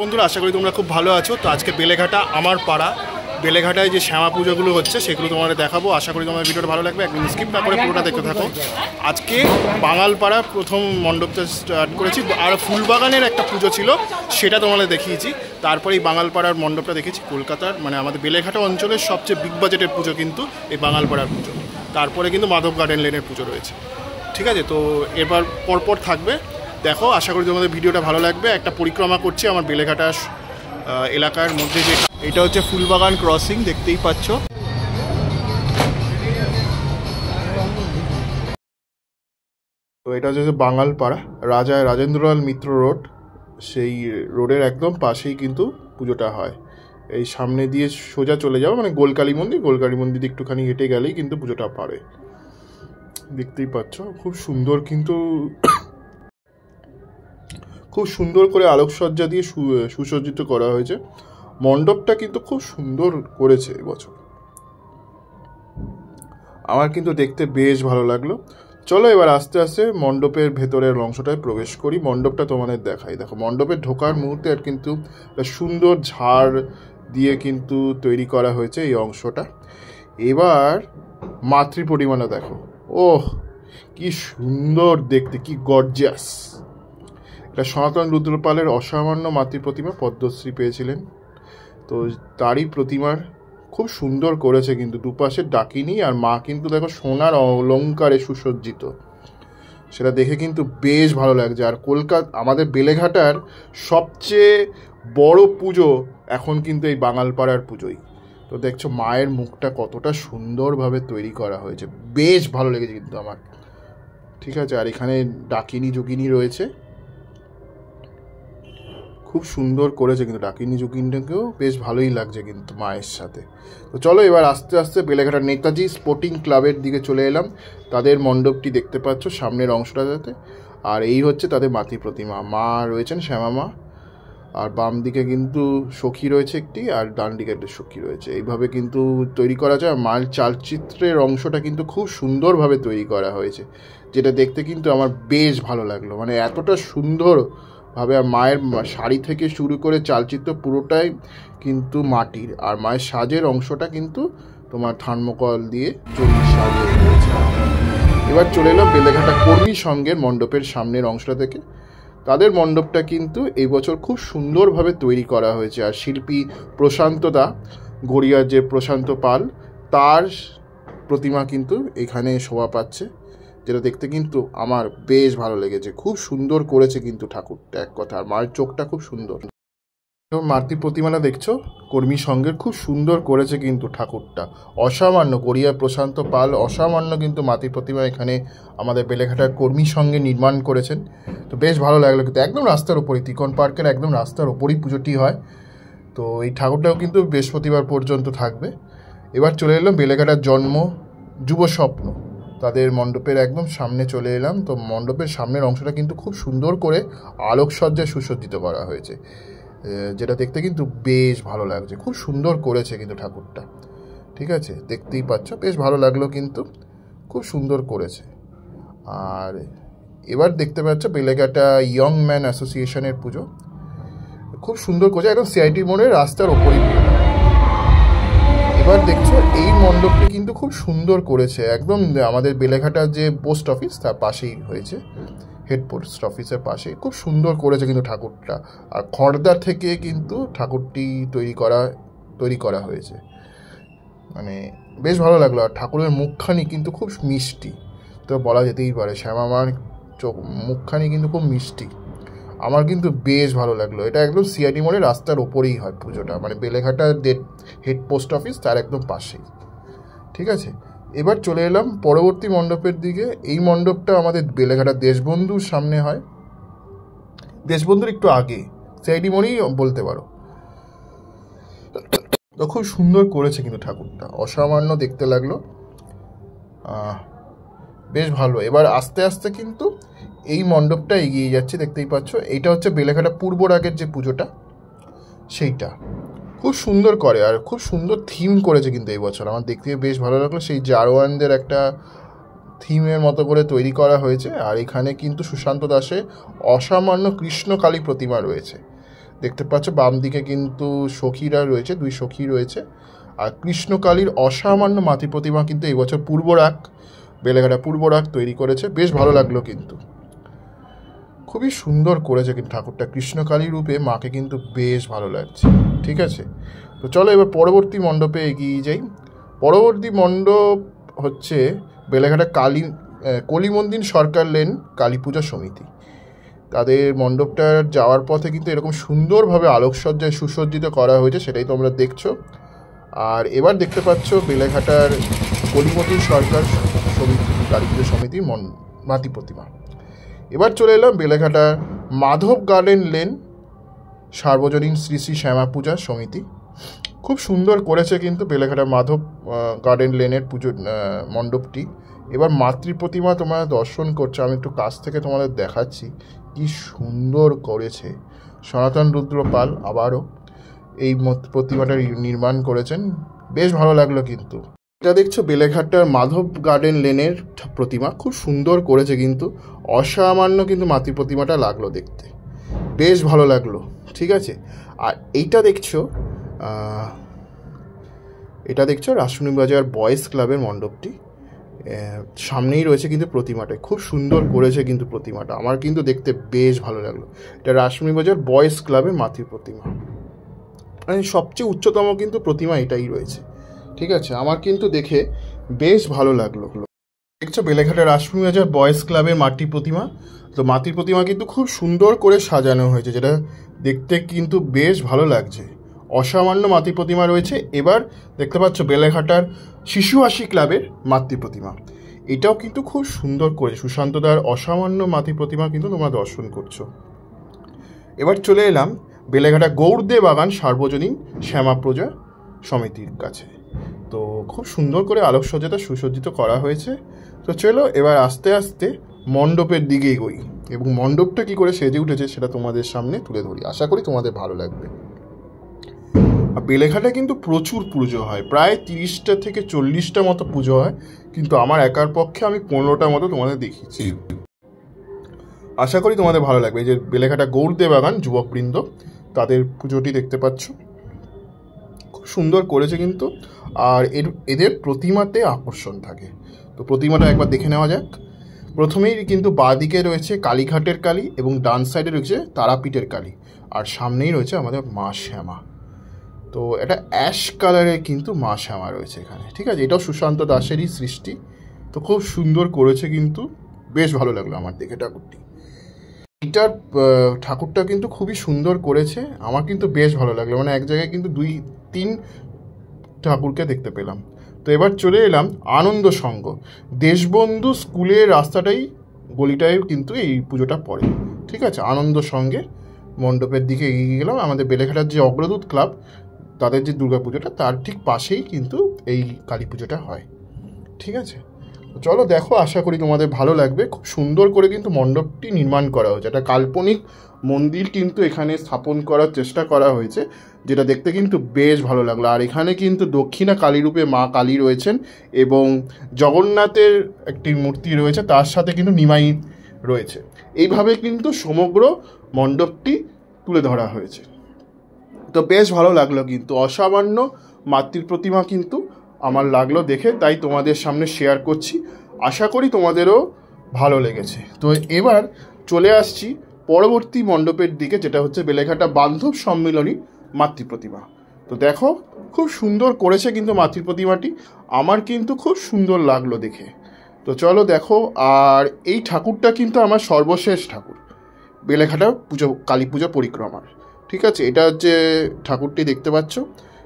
বন্ধুরা, আশা করি তোমরা খুব ভালো আছো। তো আজকে বেলেঘাটা আমার পাড়া, বেলেঘাটায় যে শ্যামা পুজোগুলো হচ্ছে সেগুলো তোমাদের দেখাবো। আশা করি তোমার ভিডিওটা ভালো লাগবে, একদম স্কিপ না করে পুরোটা দেখতে থাকো। আজকে বাঙালপাড়া প্রথম মণ্ডপটা স্টার্ট করেছি, আর ফুলবাগানের একটা পুজো ছিল সেটা তোমাদের দেখিয়েছি। তারপরে এই বাঙালপাড়ার মণ্ডপটা দেখেছি। কলকাতার মানে আমাদের বেলেঘাটা অঞ্চলের সবচেয়ে বিগ বাজেটের পুজো কিন্তু এই বাঙালপাড়ার পুজো। তারপরে কিন্তু মাধব গার্ডেন লেনের পুজো রয়েছে, ঠিক আছে? তো এবার পরপর থাকবে, দেখো। আশা করি তোমাদের ভিডিওটা ভালো লাগবে। একটা পরিক্রমা করছি আমার বেলেঘাটা এলাকার মধ্যে, যে এটা হচ্ছে ফুলবাগান ক্রসিং, দেখতেই পাচ্ছ। তো এটা হচ্ছে বাঙালপাড়া, রাজেন্দ্রলাল মিত্র রোড, সেই রোডের একদম পাশেই কিন্তু পুজোটা হয়। এই সামনে দিয়ে সোজা চলে যাও, মানে গোলকালী মন্দির একটুখানি হেঁটে গেলেই কিন্তু পুজোটা পারে। দেখতেই পাচ্ছ খুব সুন্দর, কিন্তু খুব সুন্দর করে আলোকসজ্জা দিয়ে সুসজ্জিত করা হয়েছে। মণ্ডপটা কিন্তু খুব সুন্দর করেছে এবছর, আমার কিন্তু দেখতে বেশ ভালো লাগলো। চলো এবার আস্তে আস্তে মণ্ডপের ভেতরের অংশটায় প্রবেশ করি, মণ্ডপটা তোমাদের দেখাই। দেখো, মণ্ডপে ঢোকার মুহূর্তে আর কিন্তু সুন্দর ঝাড় দিয়ে কিন্তু তৈরি করা হয়েছে এই অংশটা। এবার মাতৃ প্রতিমাটা দেখো, ওহ কি সুন্দর দেখতে, কি গর্জিয়াস। এটা সনাতন রুদ্রপালের অসামান্য মাতৃ প্রতিমা, পদ্মশ্রী পেয়েছিলেন। তো তারই প্রতিমার খুব সুন্দর করেছে কিন্তু, দুপাশে ডাকিনী আর মা কিন্তু দেখো সোনার অলঙ্কারে সুসজ্জিত, সেটা দেখে কিন্তু বেশ ভালো লাগছে। আর আমাদের বেলেঘাটার সবচেয়ে বড় পুজো এখন কিন্তু এই বাঙালপাড়ার পুজোই। তো দেখছো মায়ের মুখটা কতটা সুন্দরভাবে তৈরি করা হয়েছে, বেশ ভালো লেগেছে কিন্তু আমার, ঠিক আছে? আর এখানে ডাকিনী যোগিনী রয়েছে, খুব সুন্দর করেছে কিন্তু ডাকিনী যোগিনীটাকেও বেশ ভালোই লাগছে কিন্তু মায়ের সাথে। তো চলো এবার আস্তে আস্তে বেলেঘাটা নেতাজি স্পোর্টিং ক্লাবের দিকে চলে এলাম। তাদের মণ্ডপটি দেখতে পাচ্ছ সামনের অংশটাতে, আর এই হচ্ছে তাদের মাতৃ প্রতিমা। মা রয়েছেন শ্যামা মা, আর বাম দিকে কিন্তু সখী রয়েছে একটি, আর ডান দিকে একটা সখী রয়েছে। এইভাবে কিন্তু তৈরি করা যায়। মায়ের চালচিত্রের অংশটা কিন্তু খুব সুন্দরভাবে তৈরি করা হয়েছে, যেটা দেখতে কিন্তু আমার বেশ ভালো লাগলো। মানে এতটা সুন্দর ভাবে, আর মায়ের শাড়ি থেকে শুরু করে চালচিত্র পুরোটাই কিন্তু মাটির, আর মায়ের সাজের অংশটা কিন্তু তোমার থার্মোকল দিয়ে সাজিয়ে রয়েছে। এবার চলে এলাম বেলেঘাটা কর্মী সংঘের মণ্ডপের সামনের অংশটা থেকে। তাদের মণ্ডপটা কিন্তু এই বছর খুব সুন্দরভাবে তৈরি করা হয়েছে, আর শিল্পী প্রশান্ত দা, গড়িয়ার যে প্রশান্ত পাল, তার প্রতিমা কিন্তু এখানে শোভা পাচ্ছে, যেটা দেখতে কিন্তু আমার বেশ ভালো লেগেছে। খুব সুন্দর করেছে কিন্তু ঠাকুরটা, এক কথা। আর মায়ের চোখটা খুব সুন্দর। মাতৃ প্রতিমাটা দেখছো কর্মী সংঘের, খুব সুন্দর করেছে কিন্তু ঠাকুরটা, অসামান্য। গড়িয়ার প্রশান্ত পাল অসামান্য কিন্তু মাতৃ প্রতিমা এখানে আমাদের বেলেঘাটার কর্মী সংঘে নির্মাণ করেছেন। তো বেশ ভালো লাগলো কিন্তু, একদম রাস্তার ওপরই, ত্রিকোণ পার্কের একদম রাস্তার ওপরই পুজোটি হয়। তো এই ঠাকুরটাও কিন্তু বৃহস্পতিবার পর্যন্ত থাকবে। এবার চলে এলাম বেলেঘাটার জন্ম যুব স্বপ্ন, তাদের মণ্ডপের একদম সামনে চলে এলাম। তো মণ্ডপের সামনের অংশটা কিন্তু খুব সুন্দর করে আলোকসজ্জায় সুসজ্জিত করা হয়েছে, যেটা দেখতে কিন্তু বেশ ভালো লাগছে। খুব সুন্দর করেছে কিন্তু ঠাকুরটা, ঠিক আছে? দেখতেই পাচ্ছ, বেশ ভালো লাগলো কিন্তু, খুব সুন্দর করেছে। আর এবার দেখতে পাচ্ছ বেলেঘাটা ইয়ং ম্যান অ্যাসোসিয়েশনের পুজো, খুব সুন্দর করেছে, একদম সিআইটি মোড়ের রাস্তার ওপরই। এবার দেখছো এই মণ্ডপটি কিন্তু খুব সুন্দর করেছে, একদম আমাদের বেলেঘাটার যে পোস্ট অফিস তার পাশেই হয়েছে, হেড পোস্ট অফিসের পাশে। খুব সুন্দর করেছে কিন্তু ঠাকুরটা, আর খড়দা থেকে কিন্তু ঠাকুরটি তৈরি করা হয়েছে, মানে বেশ ভালো লাগলো। আর ঠাকুরের মুখখানি কিন্তু খুব মিষ্টি, তো বলা যেতেই পারে শ্যামা মার মুখখানি কিন্তু খুব মিষ্টি। আমার কিন্তু বেশ ভালো লাগলো। এটা একদম সিআইডি মোড়ের রাস্তার ওপরেই হয় পুজোটা, মানে বেলেঘাটা হেড পোস্ট অফিস তার একদম পাশেই। ঠিক আছে, এবার চলে এলাম পরবর্তী মণ্ডপের দিকে। এই মণ্ডপটা আমাদের বেলেঘাটা দেশবন্ধুর সামনে হয়, দেশবন্ধুর একটু আগে, সিআইডি মোড়েই বলতে পারো। তো খুব সুন্দর করেছে কিন্তু ঠাকুরটা, অসামান্য দেখতে লাগলো, বেশ ভালো। এবার আস্তে আস্তে কিন্তু এই মণ্ডপটা এগিয়ে যাচ্ছে, দেখতেই পাচ্ছ। এইটা হচ্ছে বেলেঘাটা পূর্ব রাগের যে পুজোটা সেইটা খুব সুন্দর করে, আর খুব সুন্দর থিম করেছে কিন্তু এই বছর। আমার দেখতে বেশ ভালো লাগলো, সেই জারোয়ানদের একটা থিমের মতো করে তৈরি করা হয়েছে। আর এখানে কিন্তু সুশান্ত দাসের অসামান্য কৃষ্ণকালী প্রতিমা রয়েছে, দেখতে পাচ্ছ। বাম দিকে কিন্তু সখীরা রয়েছে, 2 সখী রয়েছে। আর কৃষ্ণকালীর অসামান্য মাতৃ প্রতিমা কিন্তু এই বছর পূর্বরাগ, বেলেঘাটা পূর্বরাগ তৈরি করেছে। বেশ ভালো লাগলো কিন্তু, খুবই সুন্দর করেছে কিন্তু ঠাকুরটা, কৃষ্ণকালী রূপে মাকে কিন্তু বেশ ভালো লাগছে। ঠিক আছে, তো চলো এবার পরবর্তী মণ্ডপে এগিয়ে যাই। পরবর্তী মণ্ডপ হচ্ছে বেলেঘাটা কলি মন্দির সরকার লেন কালী পূজা সমিতি। তাদের মণ্ডপটা যাওয়ার পথে কিন্তু এরকম সুন্দরভাবে আলোকসজ্জায় সুসজ্জিত করা হয়েছে, সেটাই তোমরা দেখছো। আর এবার দেখতে পাচ্ছ বেলেঘাটার কলিমন্দির সরকার সমিতি কালী পুজো সমিতির মাতৃ প্রতিমা। এবার চলে এলাম বেলেঘাটার মাধব গার্ডেন লেন সার্বজনীন শ্রী শ্রী শ্যামা পূজা সমিতি। খুব সুন্দর করেছে কিন্তু বেলেঘাটার মাধব গার্ডেন লেনের পুজো মণ্ডপটি। এবার মাতৃ প্রতিমা তোমরা দর্শন করছো, আমি একটু কাছ থেকে তোমাদের দেখাচ্ছি কি সুন্দর করেছে। সনাতন রুদ্র পাল আবারও এই প্রতিমাটা নির্মাণ করেছেন, বেশ ভালো লাগলো কিন্তু। এটা দেখছো বেলেঘাটার মাধব গার্ডেন লেনের প্রতিমা, খুব সুন্দর করেছে কিন্তু, অসামান্য কিন্তু মাতৃ প্রতিমাটা লাগলো দেখতে, বেশ ভালো লাগলো। ঠিক আছে, আর এটা দেখছো রাসমণিবাজার বয়েজ ক্লাবের মণ্ডপটি, সামনেই রয়েছে কিন্তু প্রতিমাটা, খুব সুন্দর করেছে কিন্তু প্রতিমাটা, আমার কিন্তু দেখতে বেশ ভালো লাগলো। এটা রাসমণিবাজার বয়েজ ক্লাবের মাতৃ প্রতিমা, মানে সবচেয়ে উচ্চতম কিন্তু প্রতিমা এটাই রয়েছে। ঠিক আছে, আমার কিন্তু দেখে বেশ ভালো লাগলো। দেখছো বেলেঘাটা রাসমণিবাজার বয়েজ ক্লাবের মাতৃ প্রতিমা। তো মাতৃ প্রতিমা কিন্তু খুব সুন্দর করে সাজানো হয়েছে, যেটা দেখতে কিন্তু বেশ ভালো লাগছে, অসামান্য মাতৃ প্রতিমা রয়েছে। এবার দেখতে পাচ্ছ বেলেঘাটার শিশু হাসি ক্লাবের মাতৃ প্রতিমা, এটাও কিন্তু খুব সুন্দর করে সুশান্তদার অসামান্য মাতৃ প্রতিমা কিন্তু তোমরা দর্শন করছো। এবার চলে এলাম বেলেঘাটা গৌড়দে বাগান সার্বজনীন শ্যামা পূজা সমিতির কাছে। তো খুব সুন্দর করে আলোকসজ্জাটা সুসজ্জিত করা হয়েছে। তো চলো এবার আস্তে আস্তে মণ্ডপের দিকে এগোই, এবং মণ্ডপটা কী করে সেজে উঠেছে সেটা তোমাদের সামনে তুলে ধরি, আশা করি তোমাদের ভালো লাগবে। বেলেঘাটা কিন্তু প্রচুর পুজো হয়, প্রায় 30টা থেকে 40টা মতো পুজো হয়, কিন্তু আমার একার পক্ষে আমি 15টা মতো তোমাদের দেখিয়েছি। আশা করি তোমাদের ভালো লাগবে। এই যে বেলেঘাটা গৌড়দে বাগান যুবকবৃন্দ, তাদের পুজোটি দেখতে পাচ্ছ, খুব সুন্দর করেছে কিন্তু। আর এদের প্রতিমাতে আকর্ষণ থাকে, তো প্রতিমাটা একবার দেখে নেওয়া যাক। প্রথমেই কিন্তু বাঁদিকে রয়েছে কালীঘাটের কালী, এবং ডান সাইডে রয়েছে তারাপীঠের কালী, আর সামনেই রয়েছে আমাদের মা শ্যামা। তো এটা অ্যাশ কালারের কিন্তু মা শ্যামা রয়েছে এখানে। ঠিক আছে, এটাও সুশান্ত দাসেরই সৃষ্টি, তো খুব সুন্দর করেছে কিন্তু, বেশ ভালো লাগলো আমার দেখে ঠাকুরটি। এটার ঠাকুরটা কিন্তু খুবই সুন্দর করেছে, আমার কিন্তু বেশ ভালো লাগলো, মানে এক জায়গায় কিন্তু 2-3 ঠাকুরকে দেখতে পেলাম। তো এবার চলে এলাম আনন্দ সংঘ দেশবন্ধু স্কুলের রাস্তাটাই গলিটায় কিন্তু এই পুজোটা পড়ে। ঠিক আছে, আনন্দ সঙ্গে মণ্ডপের দিকে এগিয়ে গেলাম। আমাদের বেলেঘাটার যে অগ্রদূত ক্লাব, তাদের যে দুর্গা পুজোটা, তার ঠিক পাশেই কিন্তু এই কালী পুজোটা হয়। ঠিক আছে, চলো দেখো, আশা করি তোমাদের ভালো লাগবে। খুব সুন্দর করে কিন্তু মণ্ডপটি নির্মাণ করা হয়েছে, একটা কাল্পনিক মন্দির কিন্তু এখানে স্থাপন করার চেষ্টা করা হয়েছে, যেটা দেখতে কিন্তু বেশ ভালো লাগলো। আর এখানে কিন্তু দক্ষিণা কালী রূপে মা কালী রয়েছেন, এবং জগন্নাথের একটি মূর্তি রয়েছে, তার সাথে কিন্তু নিমাই রয়েছে। এইভাবে কিন্তু সমগ্র মণ্ডপটি তুলে ধরা হয়েছে। তো বেশ ভালো লাগলো কিন্তু, অসামান্য মাতৃ প্রতিমা কিন্তু আমার লাগলো দেখে, তাই তোমাদের সামনে শেয়ার করছি। আশা করি তোমাদেরও ভালো লেগেছে। তো এবার চলে আসছি পরবর্তী মণ্ডপের দিকে, যেটা হচ্ছে বেলেঘাটা বান্ধব সম্মিলনী মাতৃ প্রতিমা। তো তো দেখো খুব সুন্দর করেছে কিন্তু মাতৃ প্রতিমাটি, আমার কিন্তু খুব সুন্দর লাগলো দেখে। তো চলো দেখো, আর এই ঠাকুরটা কিন্তু আমার সর্বশেষ ঠাকুর বেলেঘাটা পুজো, কালী পুজো পরিক্রমার। ঠিক আছে, এটা হচ্ছে ঠাকুরটি দেখতে পাচ্ছ,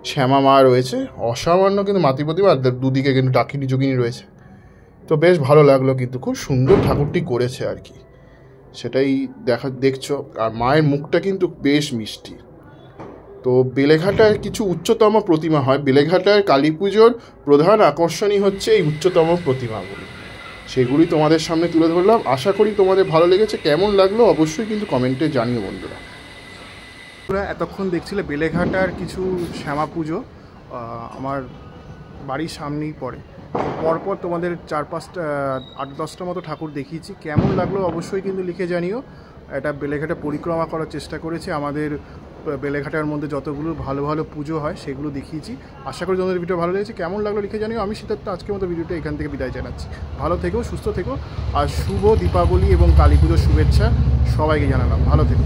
শ্যামা মা রয়েছে, অসামান্য কিন্তু মাতৃ প্রতিমা, আর দুদিকে কিন্তু ডাকিনী যোগিনী রয়েছে। তো বেশ ভালো লাগলো, কিন্তু খুব সুন্দর ঠাকুরটি করেছে আর কি, সেটাই দেখছো। আর মায়ের মুখটা কিন্তু বেশ মিষ্টি। তো বেলেঘাটার কিছু উচ্চতম প্রতিমা হয়, বেলেঘাটার কালী পুজোর প্রধান আকর্ষণই হচ্ছে এই উচ্চতম প্রতিমাগুলি, সেগুলি তোমাদের সামনে তুলে ধরলাম। আশা করি তোমাদের ভালো লেগেছে। কেমন লাগলো অবশ্যই কিন্তু কমেন্টে জানিও বন্ধুরা। তোমরা এতক্ষণ দেখছিলে বেলেঘাটার কিছু শ্যামা পুজো, আমার বাড়ির সামনেই পড়ে। পরপর তোমাদের 4-5টা 8-10টা মতো ঠাকুর দেখিয়েছি। কেমন লাগলো অবশ্যই কিন্তু লিখে জানিও। এটা বেলেঘাটা পরিক্রমা করার চেষ্টা করেছি, আমাদের বেলেঘাটার মধ্যে যতগুলো ভালো ভালো পুজো হয় সেগুলো দেখিয়েছি। আশা করি তোমাদের ভিডিও ভালো লেগেছে। কেমন লাগলো লিখে জানিও। আমি সিদ্ধার্থ আজকের মতো ভিডিওটা এখান থেকে বিদায় জানাচ্ছি। ভালো থেকো, সুস্থ থেকো, আর শুভ দীপাবলি এবং কালী পুজোর শুভেচ্ছা সবাইকে জানালাম। ভালো থেকো।